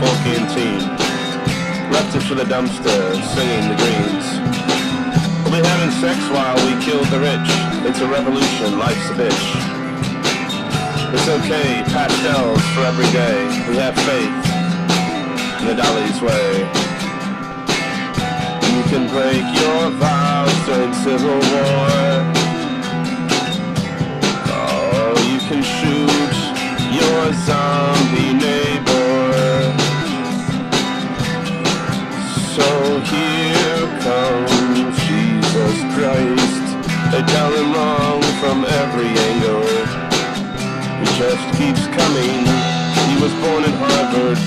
full canteen. Left it for the dumpster, singing the greens. We'll be having sex while we kill the rich. It's a revolution, life's a bitch. It's okay, pastels for every day. We have faith in the Dolly's way. You can break your vows during Civil War. Oh, you can shoot your zombie neighbor. So here comes Jesus Christ. They tell him wrong from every angle. He just keeps coming. He was born in Harvard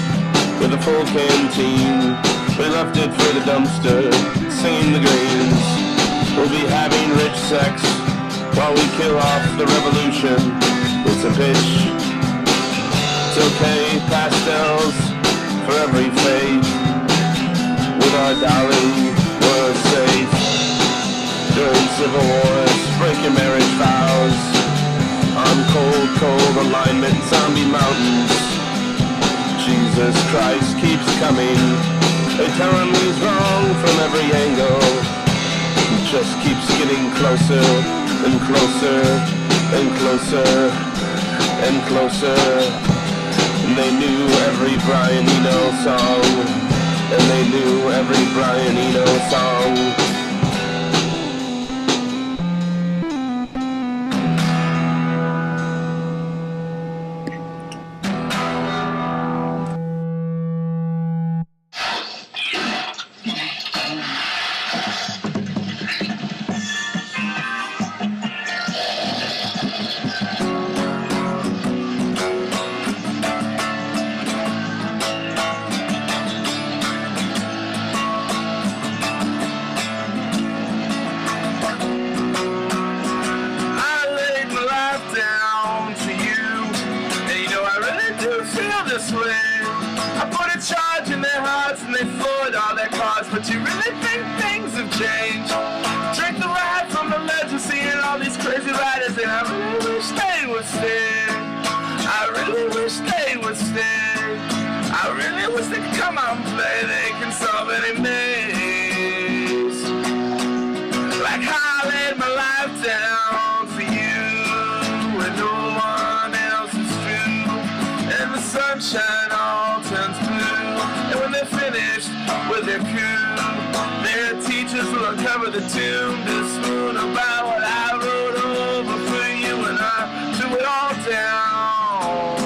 with a full canteen. We left it for the dumpster, singing the greens. We'll be having rich sex while we kill off the revolution. It's a bitch. It's okay, pastels for every faith. With our Dolly, we're safe. During civil wars, breaking marriage vows. On cold, cold alignment, zombie mountains. Jesus Christ keeps coming. They tell him he's wrong from every angle. He just keeps getting closer and closer and closer and closer. And they knew every Brian Eno song. And they knew every Brian Eno song. But you really think things have changed? Drink the ride from the ledge and seeing all these crazy riders, and I really wish they would stay. I really wish they would stay. I really wish they could come out and play. They can solve any maze. Like how I laid my life down for you, when no one else is true. And the sunshine all turns blue, and when they're finished with their coup, their teachers will uncover the tomb to swoon about what I wrote over for you, and I threw it all down.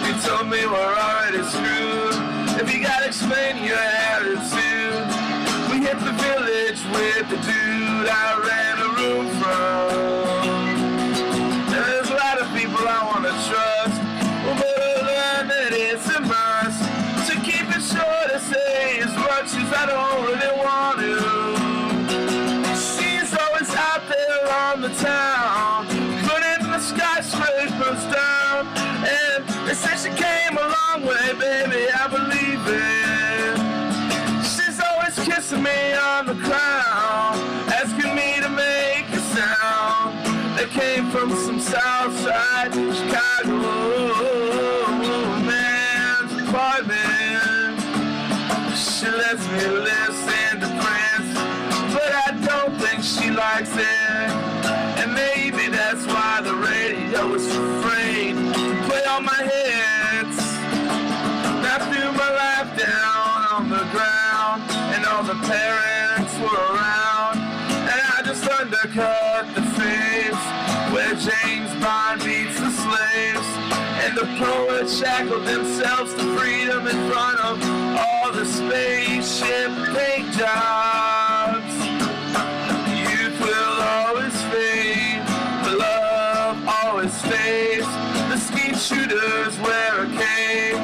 You told me we're already screwed. If you gotta explain your attitude, we hit the village with the dude I ran a room from. And there's a lot of people I wanna trust. Well, better learn that it's a must. To keep it short, I say as much as I don't really want to. She's always out there on the town, putting the skyscrapers down. And they say she came a long way, baby, I believe it. She's always kissing me on the crown, asking me to make a sound. They came from some south side Chicago man's apartment. She lets me listen to Prince, but I don't think she likes it. And maybe that's why the radio is afraid to play all my hits. I threw my life down on the ground, and all the parents were around, and I just undercut the face where James Bond beats the slaves, and the poets shackled themselves to freedom in front of all the spaceship paint jobs. Youth will always fade, but love always stays. The skeet shooters wear a cape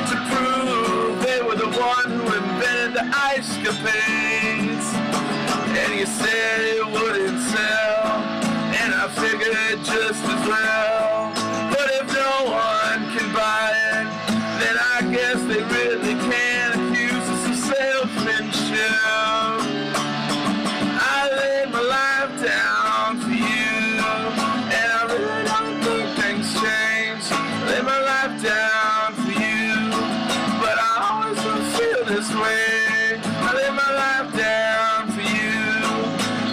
to prove they were the one who invented the ice capades. And you said it wouldn't sell, and I figured just as well. But if no one can buy it, then I guess they really can accuse us of salesmanship. I laid my life down for you, and I really don't think things change. Lay my life down for you. way. I lay my life down for you,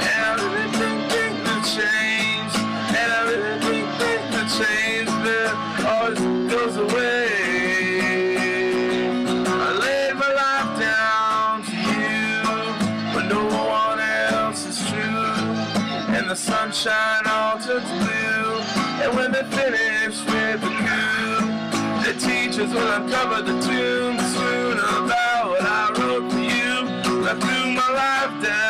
and I really think the change, and I really think the change that always goes away. I laid my life down for you when no one else is true, and the sunshine all turns blue, and when they finish with the coup, the teachers will uncover the tune soon about what I wrote for you. I threw my life down.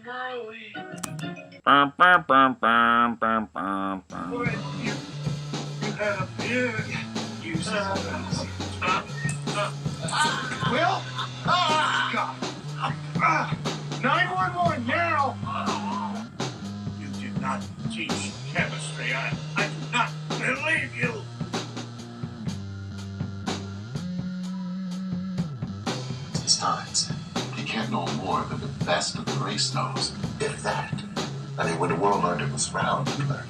Burley. Bum, bum, bum, bum, bum, bum, bum. Boy, you had a beard. You said Will? God. 911 now! You did not teach chemistry. I do not believe you. Steins. You can't know more than the best of the race knows, if that. I mean, when the world learned it was around, we learned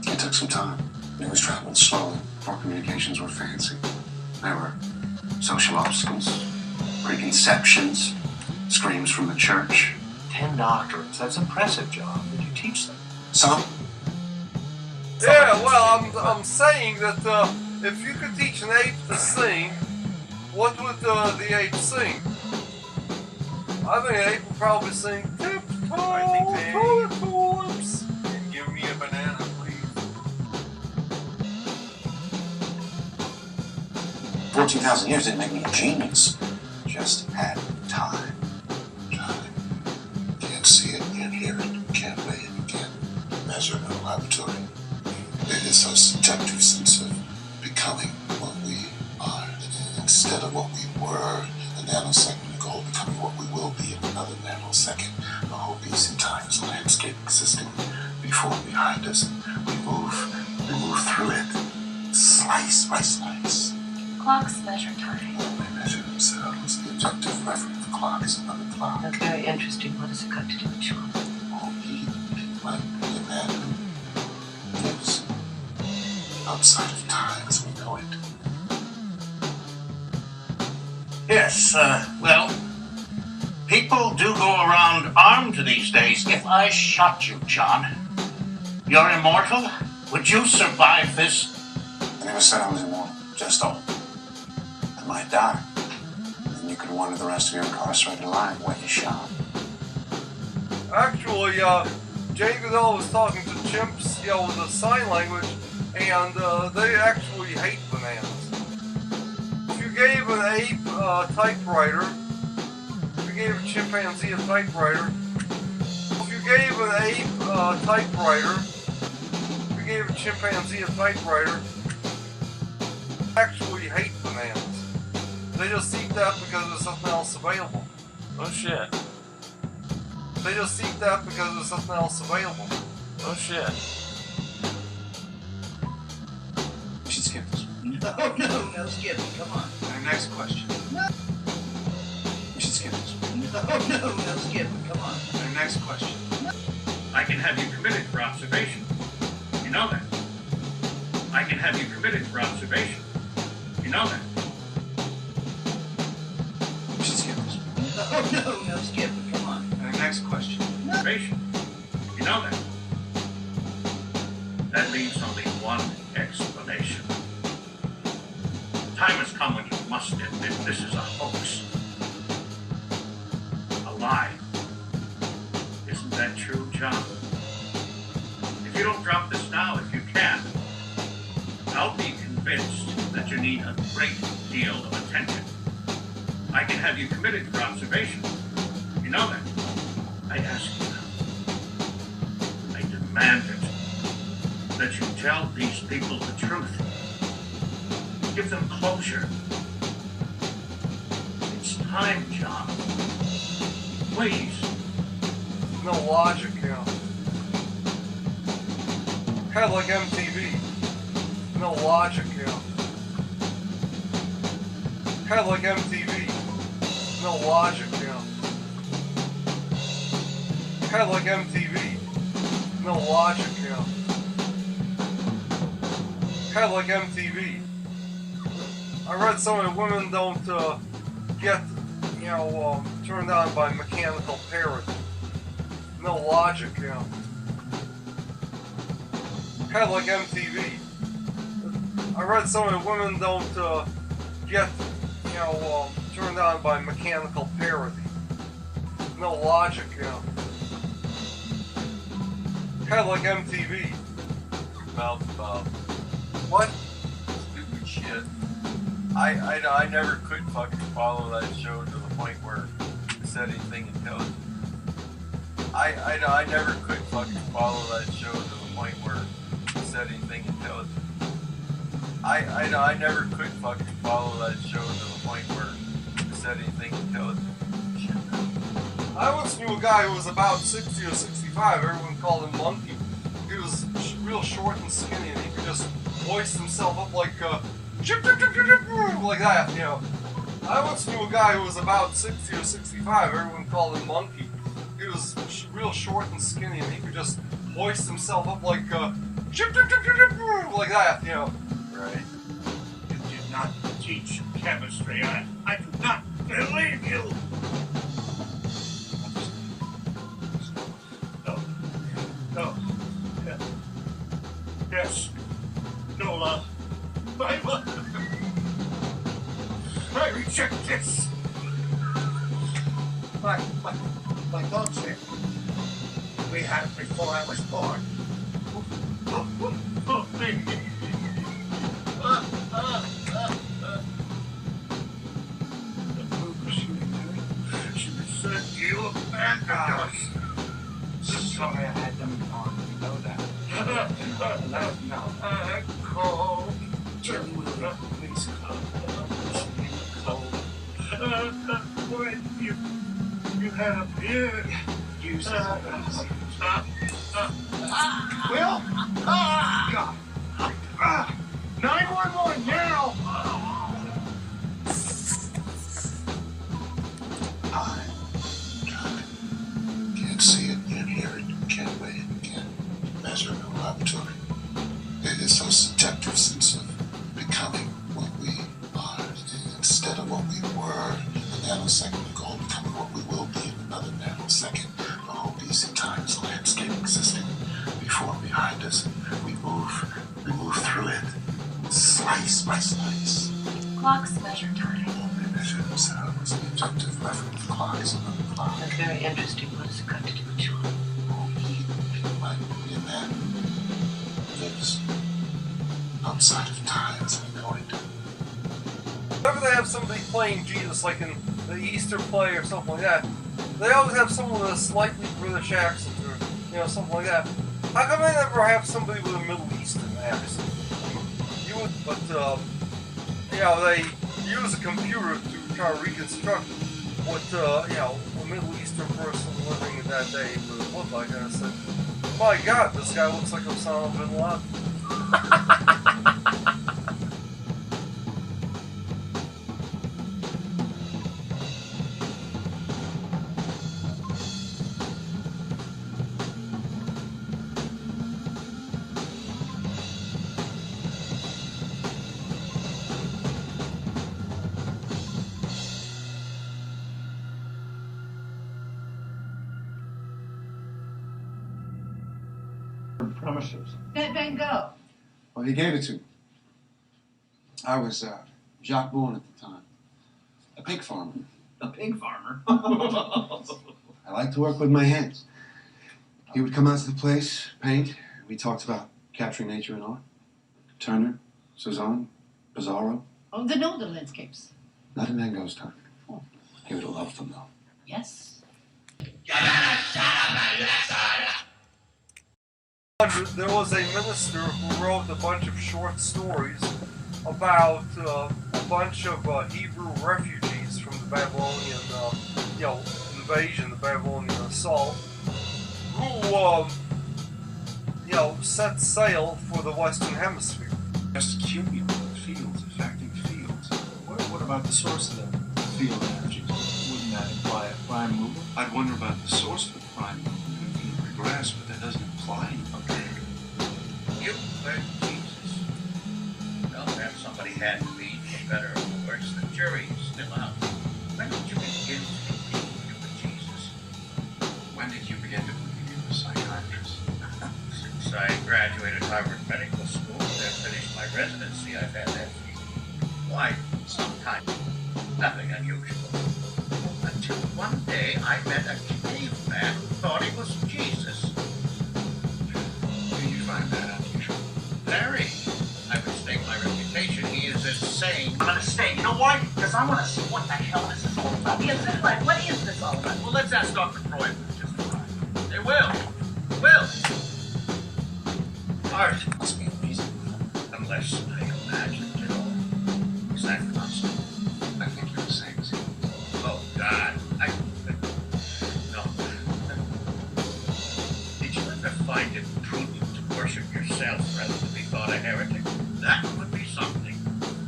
it. It took some time. It was traveling slowly. Our communications were fancy. There were social obstacles, preconceptions, screams from the church. 10 doctorates. That's impressive, John. Did you teach them? Some. Yeah, well, I'm saying that if you could teach an ape to sing, what would the ape sing? I think an ape would probably sing tiptoe to the corpse. And give me a banana, please. 14,000 years didn't make me a genius. Just had time. Time. Can't see it, can't hear it, can't weigh it, can't measure it in a laboratory. It is a subjective sense of becoming what we are instead of what we were a nanosecond ago, becoming what we will be in another nanosecond. The whole piece in time is a landscape existing before and behind us. We move through it, slice by slice. Clocks measure time. They measure themselves. The objective reference of the clock is another clock. That's very interesting. What has it got to do with Sean? Oh, he might be a man who lives outside of time as we know it. Yes, well, people do go around armed these days. If I shot you, John, you're immortal? Would you survive this? I never said I was immortal. Just old. I might die. And you could wonder the rest of your incarcerated life where you shot. Actually, Jane Goodall was talking to chimps, with a sign language, and they actually hate bananas. If you gave an ape a typewriter, if you gave a chimpanzee a typewriter, if you gave an ape a typewriter, if you gave a chimpanzee a typewriter, they actually hate bananas. They just eat that because there's something else available. Oh shit. They just eat that because there's something else available. Oh shit. We should skip this. No, skip. Come on. Our next question. We should skip this. No, skip. Come on. Our next question. I can have you committed for observation. You know that. I can have you committed for observation. You know that. We should skip this. No, skip. Come on. Our next question. Observation. You know that. That leaves only one explanation. Time has come when you must admit this is a hoax. A lie. Isn't that true, John? If you don't drop this now, if you can, I'll be convinced that you need a great deal of attention. I can have you committed for observation. You know that. I ask you now. I demand it. That you tell these people the truth. Give them closure. It's time, John. Please. No logic, Kind of like MTV. No logic, Kind of like MTV. No logic, Kind of like MTV. No logic, Kind of like MTV. I read some of the women don't get, turned on by mechanical parrot. No logic, Kind of like MTV. I read some of the women don't get, turned on by mechanical parody. No logic, Kind of like MTV. Mouth about What? stupid shit. I never could fucking follow that show to the point where it said anything intelligent. I never could fucking follow that show to the point where it said anything intelligent. I never could fucking follow that show to the point where it said anything intelligent. I once knew a guy who was about 60 or 65. Everyone called him Monkey. He was real short and skinny, and he could just hoist himself up like that, you know. I once knew a guy who was about 60 or 65. Everyone called him Monkey. He was real short and skinny, and he could just hoist himself up like that, you know. Right. You did not teach chemistry. I do not believe you. No. Yes. Nola. I reject this. My thoughts here. We had it before I was born. Oh, baby. She said you abandoned us. Sorry I had them on. You know that. No. Cold. Please cold. When you had a beard. Use it. Will? God. 911 now! Can't see it, can't hear it, can't weigh it, can't measure it in a laboratory. It is so subjective sense of becoming what we are instead of what we were a nanosecond ago, becoming what we will be in another nanosecond. The whole BC times landscape existing before and behind us. We move through it, slice by slice. Clocks measure time. They measure themselves, the objective reference clocks and other clocks. That's very interesting. What has it got to do with children? Might be a man lives outside of time as we know it. Whenever they have somebody playing Jesus, like in the Easter play or something like that, they always have someone with a slightly British accent or, you know, something like that. How come they never have somebody with a Middle Eastern accent? You would, but, you know, they use a computer to try to reconstruct what, you know, a Middle Eastern person living in that day would look like. And I said, my God, this guy looks like Osama bin Laden. Premises. Let Ben go. Well, he gave it to me. I was Jacques Bourne at the time, a pig farmer. A pig farmer? I like to work with my hands. He would come out to the place, paint. We talked about capturing nature in art. Turner, Cezanne, Pizarro. Oh, the northern landscapes. Not in Van Gogh's time. Oh. He would have loved them, though. Yes. There was a minister who wrote a bunch of short stories about a bunch of Hebrew refugees from the Babylonian, you know, invasion, the Babylonian assault, who, you know, set sail for the Western Hemisphere. Just cumulative fields affecting fields. What about the source of the field energy? Wouldn't that imply a prime mover? I'd wonder about the source of the prime mover. You can regress, but that doesn't imply anything. You were Jesus. Well, perhaps somebody had to be, for better or for worse. The jury is still out. When did you begin to believe you were Jesus? When did you begin to believe you were a psychiatrist? Since I graduated Harvard Medical School and finished my residency, I've had that feeling. Why, sometimes nothing unusual. Until one day I met a caveman who thought he was Jesus. Where did you find that unusual? Larry, I would stake my reputation. He is insane. I'm gonna stay. You know why? Because I want to see what the hell this is all about. Yes, that's right. What is this all about? Well, let's ask Dr. Freud for just a while. will. Will. Art. Must be reason. Unless I imagined it all. Is that possible? I think you're the same as him. Oh, God. No. Did you ever find it prudent to worship yourself rather than be thought a heretic? That would be something.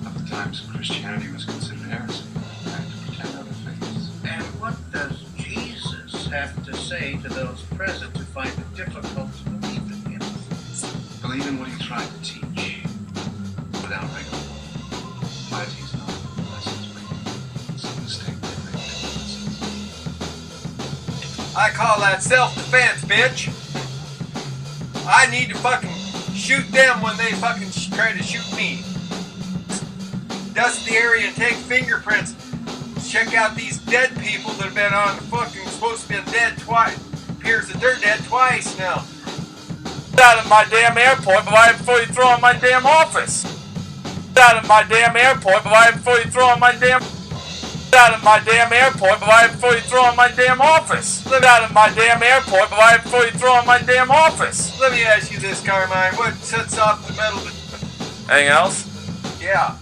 At the times, Christianity was considered heresy. I had to pretend other faiths. And what does Jesus have to say to those present who find it difficult to believe in him? Believe in what he tried to teach. Without rigor. Piety is not lessons making. It's a mistake to make lessons. I call that self-defense, bitch. I need to fucking shoot them when they fucking try to shoot me. Dust the area and take fingerprints. Check out these dead people that have been on fucking supposed to be dead twice. Appears that they're dead twice now. Out of my damn airport before you throw in my damn office. Out of my damn airport before you throw in my damn. Out of my damn airport before you throw in my damn office. Out of my damn airport before you throw in my damn office. Let me ask you this, Carmine. What sets off the metal? Anything else? Yeah.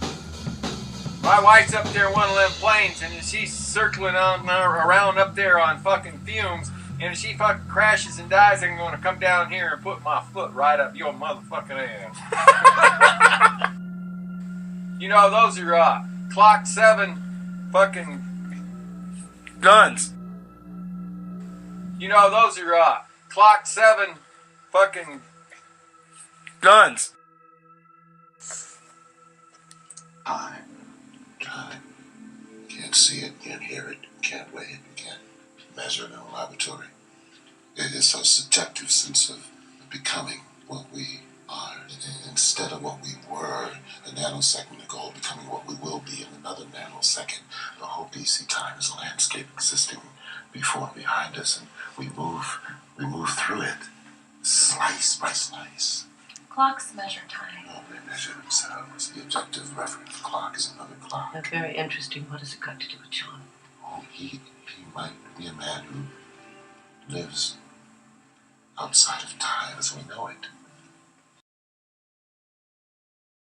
My wife's up there in one of them planes, and she's circling on around up there on fucking fumes. And if she fucking crashes and dies, I'm going to come down here and put my foot right up your motherfucking ass. You know, those are clock 7 fucking guns. You know, those are clock 7 fucking guns. Time. Can't see it, can't hear it, can't weigh it, can't measure it in a laboratory. It is a subjective sense of becoming what we are. Instead of what we were a nanosecond ago, becoming what we will be in another nanosecond. The whole BC time is a landscape existing before and behind us, and we move through it, slice by slice. Clocks measure time. Oh, they measure themselves. The objective reference clock is another clock. That's very interesting. What has it got to do with John? Oh, he might be a man who lives outside of time as we know it.